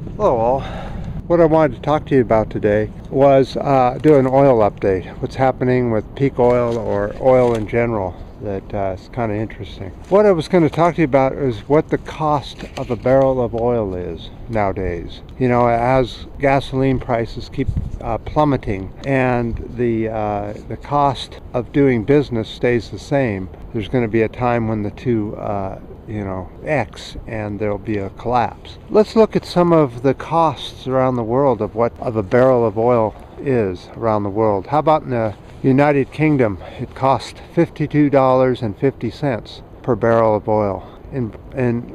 Hello all. What I wanted to talk to you about today was do an oil update. What's happening with peak oil or oil in general that is kind of interesting. What I was going to talk to you about is what the cost of a barrel of oil is nowadays. You know, as gasoline prices keep plummeting and the cost of doing business stays the same, there's going to be a time when the two X, and there'll be a collapse. Let's look at some of the costs around the world of what a barrel of oil is around the world. How about in the United Kingdom? It costs $52.50 per barrel of oil. In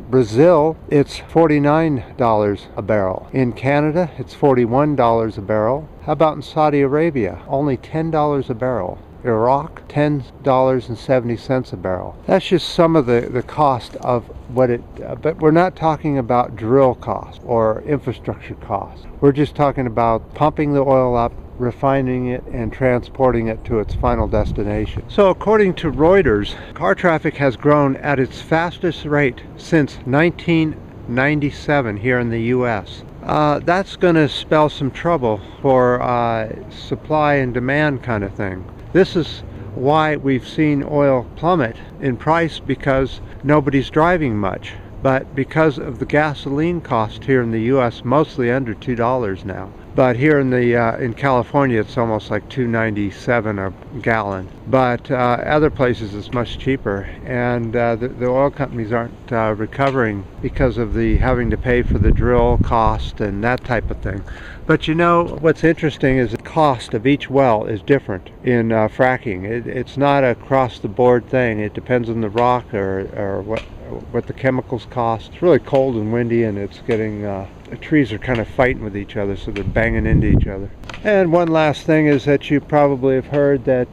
Brazil, it's $49 a barrel. In Canada, it's $41 a barrel. How about in Saudi Arabia? Only $10 a barrel. Iraq, $10.70 a barrel. That's just some of the cost of what it, but we're not talking about drill cost or infrastructure cost. We're just talking about pumping the oil up, refining it, and transporting it to its final destination. So according to Reuters, car traffic has grown at its fastest rate since 1997 here in the US. That's going to spell some trouble for supply and demand kind of thing. This is why we've seen oil plummet in price, because nobody's driving much. But because of the gasoline cost here in the US, mostly under $2 now. But here in California, it's almost like $2.97 a gallon. But other places it's much cheaper, and the oil companies aren't recovering because of the having to pay for the drill cost and that type of thing. But you know what's interesting is the cost of each well is different in fracking. It's not a across-the-board thing. It depends on the rock or what the chemicals cost. It's really cold and windy, and it's getting the trees are kind of fighting with each other, so they're banging into each other. And one last thing is that you probably have heard that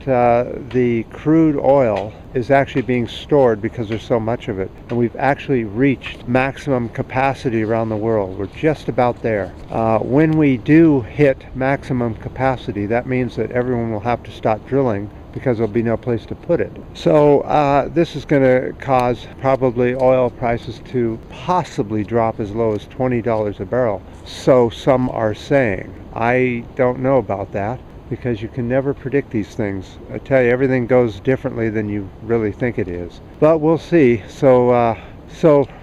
the crude oil is actually being stored because there's so much of it, and we've actually reached maximum capacity around the world. We're just about there. When we do hit maximum capacity, that means that everyone will have to stop drilling because there'll be no place to put it. So this is going to cause probably oil prices to possibly drop as low as $20 a barrel. So some are saying. I don't know about that, because you can never predict these things. I tell you, everything goes differently than you really think it is. But we'll see. So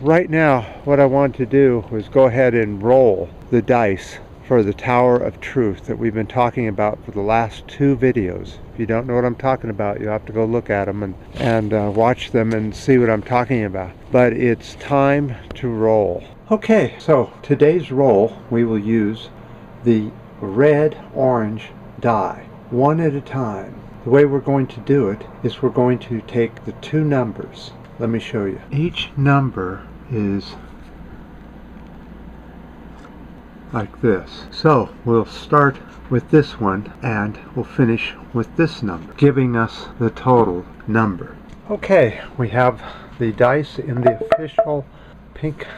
right now, what I want to do was go ahead and roll the dice for the Tower of Truth that we've been talking about for the last 2 videos. If you don't know what I'm talking about, you have to go look at them and watch them and see what I'm talking about. But it's time to roll. Okay, so today's roll, we will use the red-orange die, one at a time. The way we're going to do it is we're going to take the 2 numbers. Let me show you. Each number is like this. So we'll start with this one and we'll finish with this number, giving us the total number. Okay, we have the dice in the official pink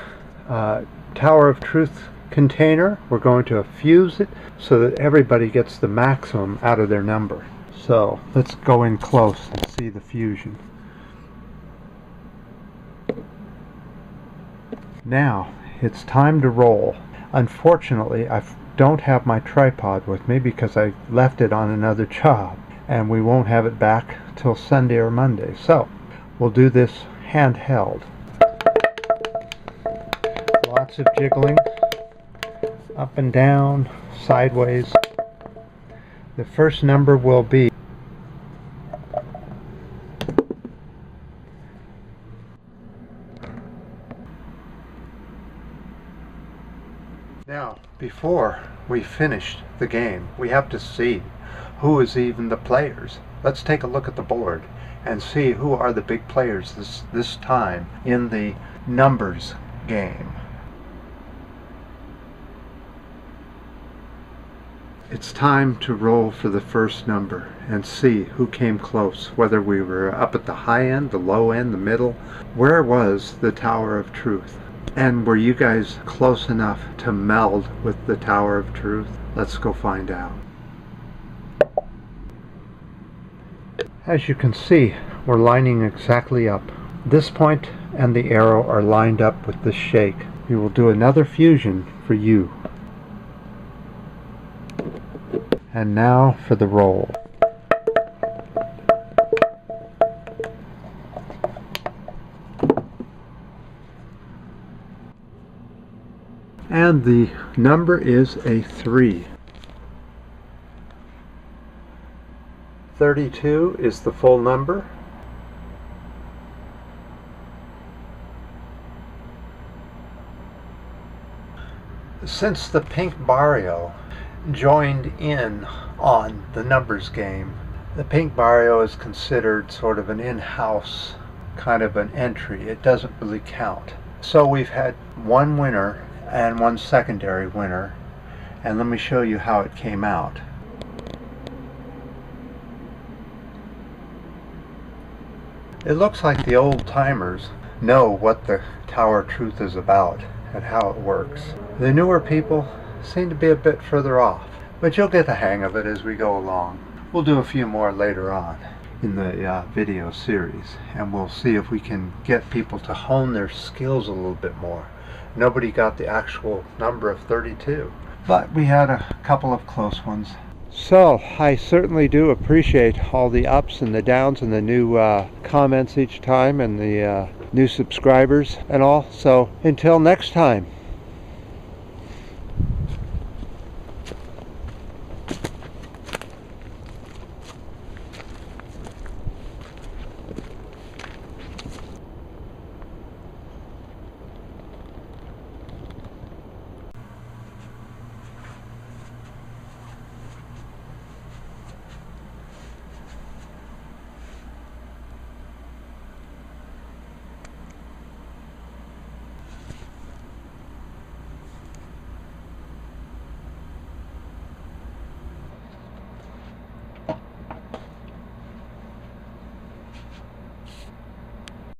Tower of Truth container. We're going to fuse it so that everybody gets the maximum out of their number. So let's go in close and see the fusion. Now it's time to roll. Unfortunately, I don't have my tripod with me because I left it on another job, and we won't have it back till Sunday or Monday. So we'll do this handheld. Lots of jiggling, up and down, sideways. The first number will be Now, before we finish the game, we have to see who is even the players. Let's take a look at the board and see who are the big players this time in the numbers game. It's time to roll for the first number and see who came close, whether we were up at the high end, the low end, the middle. Where was the Tower of Truth? And were you guys close enough to meld with the Tower of Truth? Let's go find out. As you can see, we're lining exactly up. This point and the arrow are lined up with the shake. We will do another fusion for you. And now for the roll. And the number is a 3. 32 is the full number. Since the Pink Barrio joined in on the numbers game, the Pink Barrio is considered sort of an in-house kind of an entry. It doesn't really count. So we've had one winner and one secondary winner, and let me show you how it came out. It looks like the old timers know what the Tower of Truth is about and how it works. The newer people seem to be a bit further off, but you'll get the hang of it as we go along. We'll do a few more later on in the video series, and we'll see if we can get people to hone their skills a little bit more. Nobody got the actual number of 32, but we had a couple of close ones. So I certainly do appreciate all the ups and the downs and the new comments each time, and the new subscribers and all. So until next time.